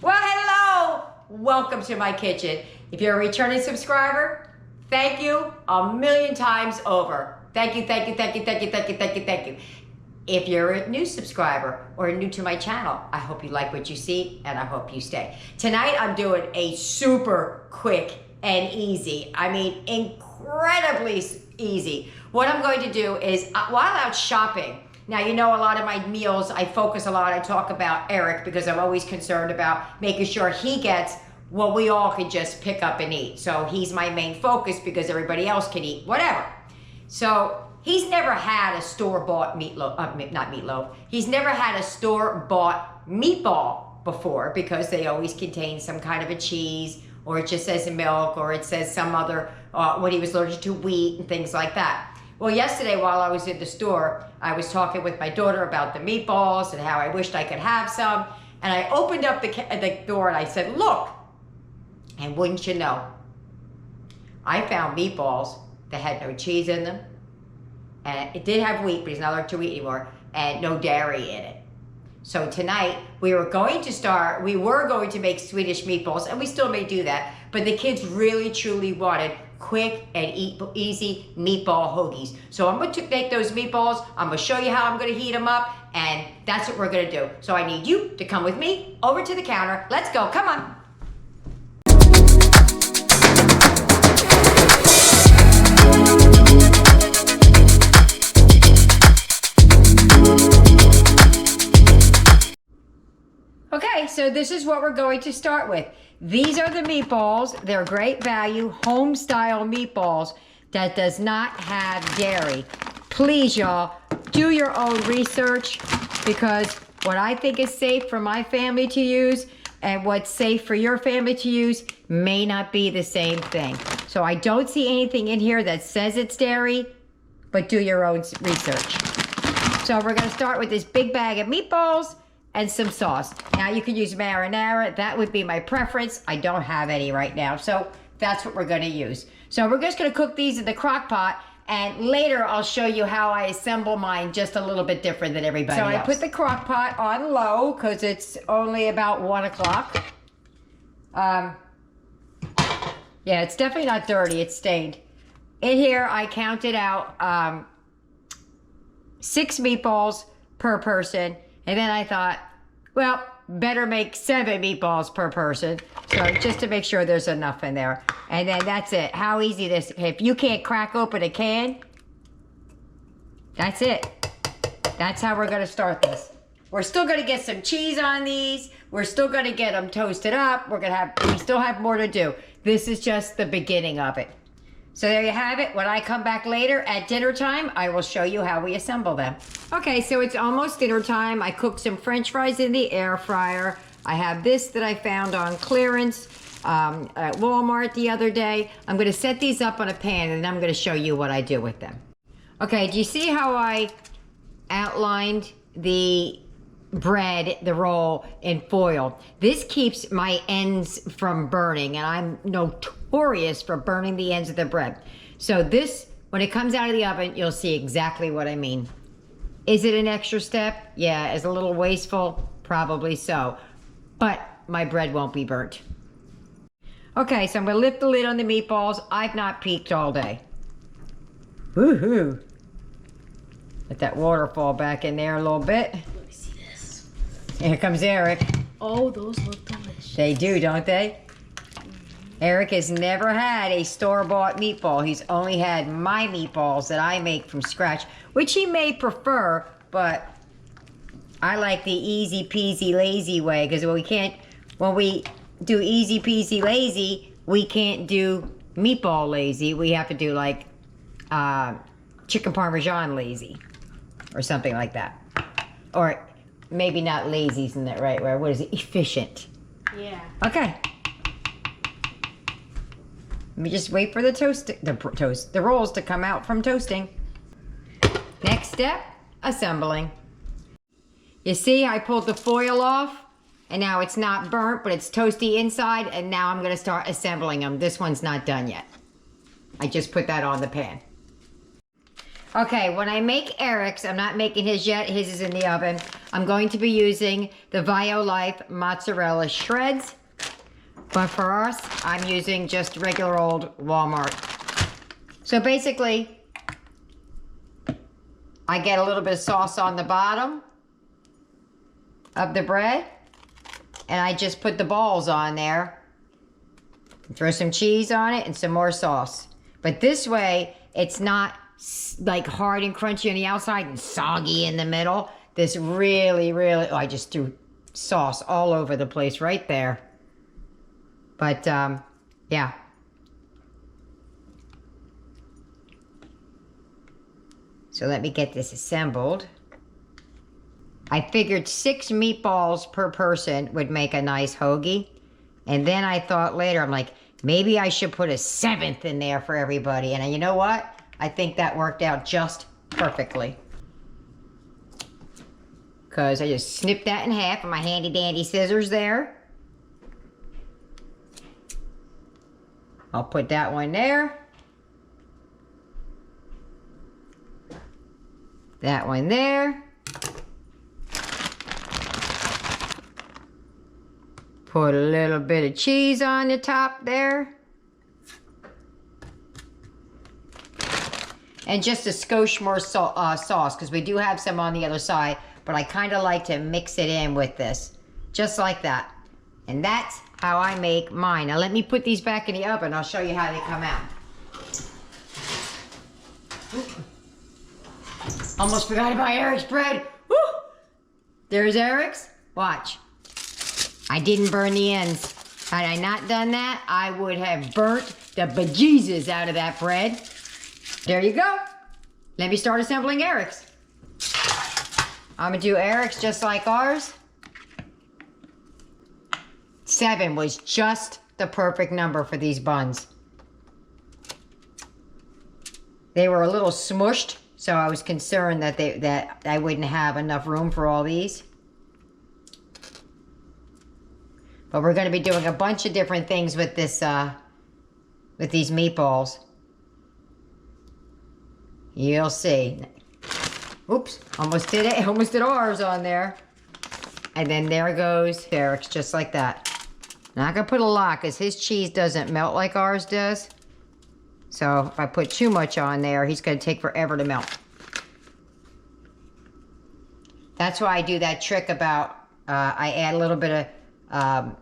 Well, hello! Welcome to my kitchen. If you're a returning subscriber, thank you a million times over. Thank you, thank you, thank you, thank you, thank you, thank you, thank you. If you're a new subscriber or new to my channel, I hope you like what you see and I hope you stay. Tonight I'm doing a super quick and easy, I mean incredibly easy. What I'm going to do is, while out shopping, now, you know, a lot of my meals, I focus a lot, I talk about Eric because I'm always concerned about making sure he gets what we all can just pick up and eat. So he's my main focus because everybody else can eat whatever. So he's never had a store-bought meatloaf, he's never had a store-bought meatball before because they always contain some kind of a cheese, or it just says milk, or it says some other, when he was allergic to wheat and things like that. Well, yesterday while I was in the store, I was talking with my daughter about the meatballs and how I wished I could have some. And I opened up the door and I said, look, and wouldn't you know, I found meatballs that had no cheese in them. And it did have wheat, but he's not allergic to wheat anymore, and no dairy in it. So tonight we were going to make Swedish meatballs, and we still may do that, but the kids really truly wanted quick and easy meatball hoagies. So I'm going to make those meatballs. I'm going to show you how I'm going to heat them up, and that's what we're going to do. So I need you to come with me over to the counter. Let's go. Come on. Okay, so this is what we're going to start with. These are the meatballs. They're great value, home-style meatballs that does not have dairy. Please, y'all, do your own research, because what I think is safe for my family to use and what's safe for your family to use may not be the same thing. So I don't see anything in here that says it's dairy, but do your own research. So we're going to start with this big bag of meatballs and some sauce. Now you can use marinara, that would be my preference. I don't have any right now, so that's what we're gonna use. So we're just gonna cook these in the crock pot, and later I'll show you how I assemble mine just a little bit different than everybody else. So I put the crock pot on low because it's only about 1 o'clock. Yeah, it's definitely not dirty, it's stained. In here I counted out 6 meatballs per person. And then I thought, well, better make 7 meatballs per person. So just to make sure there's enough in there. And then that's it. How easy this is. If you can't crack open a can, that's it. That's how we're gonna start this. We're still gonna get some cheese on these. We're still gonna get them toasted up. We still have more to do. This is just the beginning of it. So there you have it. When I come back later at dinner time, I will show you how we assemble them. Okay, so it's almost dinner time. I cooked some French fries in the air fryer. I have this that I found on clearance at Walmart the other day. I'm gonna set these up on a pan and then I'm gonna show you what I do with them. Okay, do you see how I outlined the bread, the roll, in foil? This keeps my ends from burning, and I'm notorious for burning the ends of the bread. So this, when it comes out of the oven, you'll see exactly what I mean. Is it an extra step? Yeah. Is it a little wasteful? Probably so. But my bread won't be burnt. Okay, so I'm gonna lift the lid on the meatballs. I've not peeked all day. Woohoo! Let that water fall back in there a little bit. Let me see this. Here comes Eric. Oh, those look delicious. They do, don't they? Eric has never had a store-bought meatball. He's only had my meatballs that I make from scratch, which he may prefer, but I like the easy peasy lazy way, because when we do easy peasy lazy, we can't do meatball lazy. We have to do like chicken parmesan lazy or something like that. Or maybe not lazy isn't that right word. What is it? Efficient. Yeah. Okay. Let me just wait for the rolls to come out from toasting. Next step, assembling. You see, I pulled the foil off, and now it's not burnt, but it's toasty inside, and now I'm gonna start assembling them. This one's not done yet. I just put that on the pan. Okay, when I make Eric's, I'm not making his yet. His is in the oven. I'm going to be using the Violife mozzarella shreds. But for us, I'm using just regular old Walmart. So basically, I get a little bit of sauce on the bottom of the bread. And I just put the balls on there. Throw some cheese on it and some more sauce. But this way, it's not like hard and crunchy on the outside and soggy in the middle. This really, oh, I just threw sauce all over the place right there. But, yeah. So let me get this assembled. I figured 6 meatballs per person would make a nice hoagie. And then I thought later, I'm like, maybe I should put a 7th in there for everybody. And you know what? I think that worked out just perfectly. Because I just snipped that in half with my handy dandy scissors there. I'll put that one there. That one there. Put a little bit of cheese on the top there. And just a skosh more sauce, because we do have some on the other side, but I kind of like to mix it in with this. Just like that. And that's how I make mine. Now let me put these back in the oven. I'll show you how they come out. Almost forgot about Eric's bread. Woo! There's Eric's. Watch. I didn't burn the ends. Had I not done that, I would have burnt the bejesus out of that bread. There you go. Let me start assembling Eric's. I'm gonna do Eric's just like ours. 7 was just the perfect number for these buns. They were a little smushed, so I was concerned that I wouldn't have enough room for all these. But we're going to be doing a bunch of different things with this, with these meatballs. You'll see. Oops, almost did it. Almost did ours on there. And then there goes Eric's, just like that. Not going to put a lot because his cheese doesn't melt like ours does. So if I put too much on there, he's going to take forever to melt. That's why I do that trick about, I add a little bit of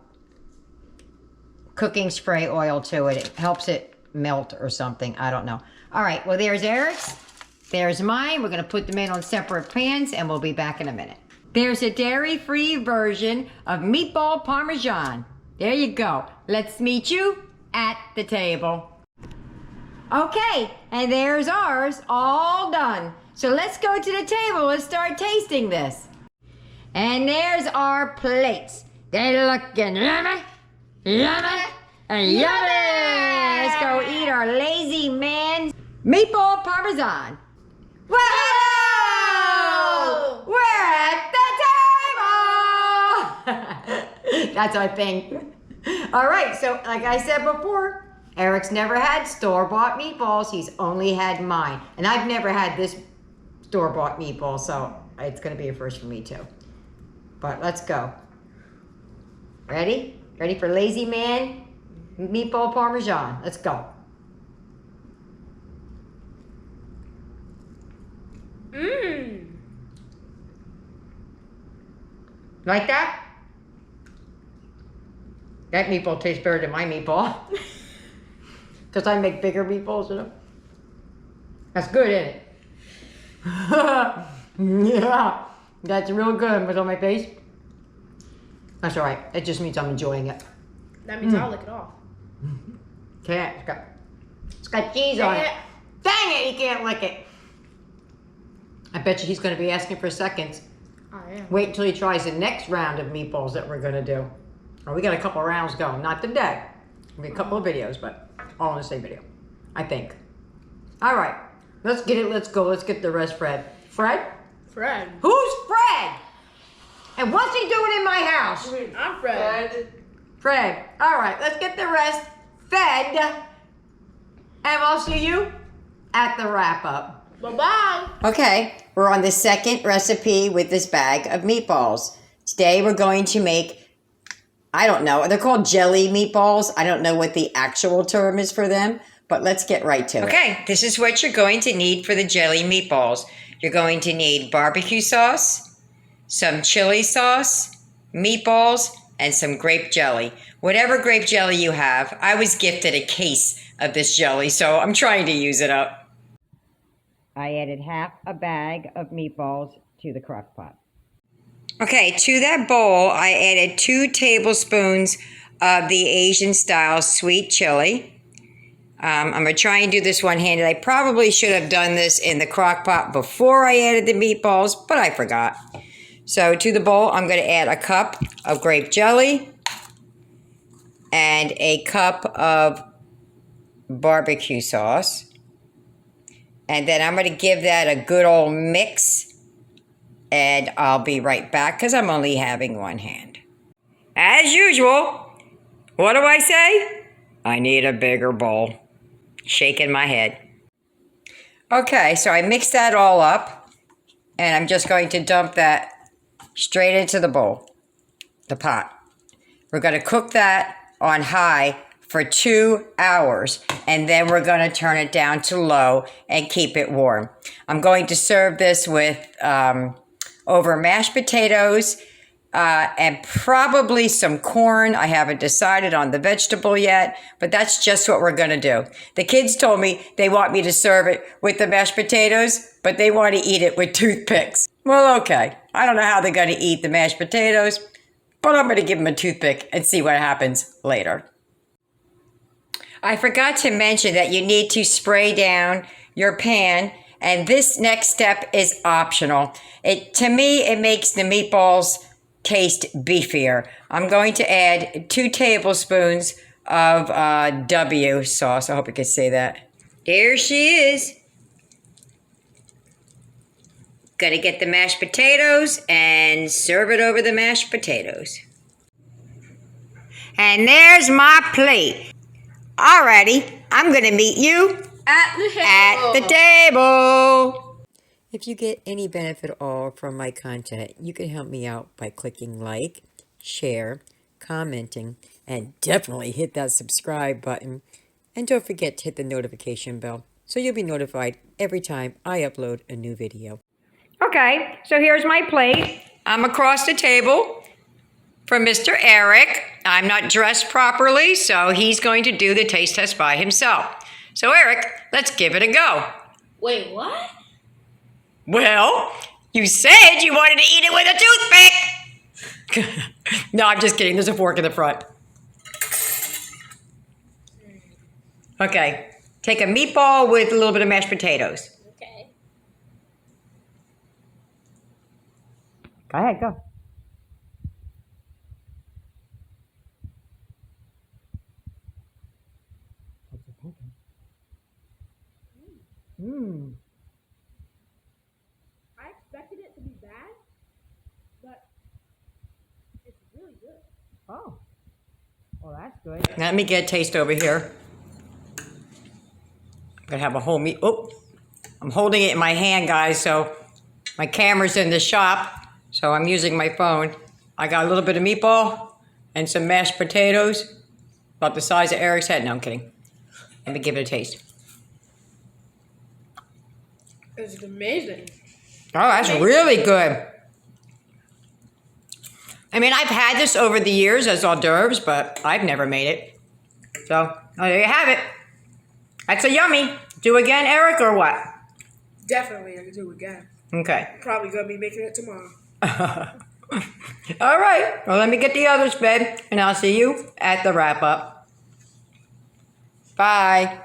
cooking spray oil to it. It helps it melt or something. I don't know. All right, well, there's Eric's. There's mine. We're going to put them in on separate pans, and we'll be back in a minute. There's a dairy-free version of meatball parmesan. There you go. Let's meet you at the table. Okay, and there's ours all done. So let's go to the table and start tasting this. And there's our plates. They're looking yummy, yummy, and yummy. Let's go eat our lazy man's meatball parmesan. Whoa! We're at the table! That's our thing. All right, so like I said before, Eric's never had store-bought meatballs. He's only had mine. And I've never had this store-bought meatball, so it's going to be a first for me too. But let's go. Ready? Ready for Lazy Man meatball parmesan? Let's go. Mmm. Like that? That meatball tastes better than my meatball. Because I make bigger meatballs, you know? That's good, isn't it? Yeah. That's real good. What's on my face? That's all right. It just means I'm enjoying it. That means I'll lick it off. Can't. It's got cheese on it. Dang it, you can't lick it. I bet you he's going to be asking for seconds. I am. Wait until he tries the next round of meatballs that we're going to do. Oh, we got a couple rounds going. Not today. Maybe a couple of videos, but all in the same video. I think. All right. Let's get it. Let's go. Let's get the rest, Fred. Fred? Fred. Who's Fred? And what's he doing in my house? I'm Fred. Fred. All right. Let's get the rest fed. And I'll see you at the wrap up. Bye-bye. Okay, we're on the second recipe with this bag of meatballs. Today we're going to make, I don't know, they're called jelly meatballs. I don't know what the actual term is for them, but let's get right to it. Okay, this is what you're going to need for the jelly meatballs. You're going to need barbecue sauce, some chili sauce, meatballs, and some grape jelly. Whatever grape jelly you have. I was gifted a case of this jelly, so I'm trying to use it up. I added half a bag of meatballs to the crock pot. Okay, to that bowl, I added 2 tablespoons of the Asian-style sweet chili. I'm going to try and do this one-handed. I probably should have done this in the crock pot before I added the meatballs, but I forgot. So to the bowl, I'm going to add a cup of grape jelly and a cup of barbecue sauce. And then I'm going to give that a good old mix. And I'll be right back because I'm only having one hand. As usual, what do I say? I need a bigger bowl. Shaking my head. Okay, so I mixed that all up. And I'm just going to dump that straight into the bowl, the pot. We're going to cook that on high for 2 hours, and then we're going to turn it down to low and keep it warm. I'm going to serve this with over mashed potatoes and probably some corn. I haven't decided on the vegetable yet, but that's just what we're going to do. The kids told me they want me to serve it with the mashed potatoes, but they want to eat it with toothpicks. Well, okay. I don't know how they're going to eat the mashed potatoes, but I'm going to give them a toothpick and see what happens later. I forgot to mention that you need to spray down your pan, and this next step is optional. To me, it makes the meatballs taste beefier. I'm going to add 2 tablespoons of W sauce. I hope you can see that. There she is. Gonna get the mashed potatoes and serve it over the mashed potatoes. And there's my plate. Alrighty, I'm gonna meet you at the table. If you get any benefit at all from my content, you can help me out by clicking like, share, commenting, and definitely hit that subscribe button. And don't forget to hit the notification bell so you'll be notified every time I upload a new video. Okay, so here's my plate. I'm across the table from Mr. Eric. I'm not dressed properly, so he's going to do the taste test by himself. So Eric, let's give it a go. Wait, what? Well, you said you wanted to eat it with a toothpick. No, I'm just kidding. There's a fork in the front. Okay, take a meatball with a little bit of mashed potatoes. Okay. Go ahead, go. Mmm. I expected it to be bad, but it's really good. Oh. Well, that's good. Let me get a taste over here. I'm going to have a whole meat. Oh, I'm holding it in my hand, guys, so my camera's in the shop, so I'm using my phone. I got a little bit of meatball and some mashed potatoes, about the size of Eric's head. No, I'm kidding. Let me give it a taste. It's amazing. Oh, that's really good. I mean, I've had this over the years as hors d'oeuvres, but I've never made it. So, there you have it. That's a yummy. Do again, Eric, or what? Definitely, I can do it again. Okay. Probably gonna be making it tomorrow. All right. Well, let me get the others, babe, and I'll see you at the wrap-up. Bye.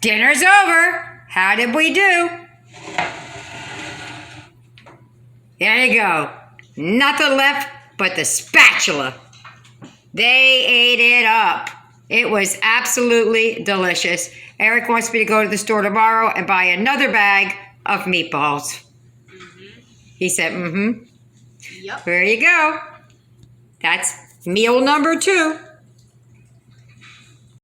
Dinner's over. How did we do? There you go. Nothing left but the spatula. They ate it up. It was absolutely delicious. Eric wants me to go to the store tomorrow and buy another bag of meatballs. He said, mm-hmm. Yep. There you go. That's meal number 2.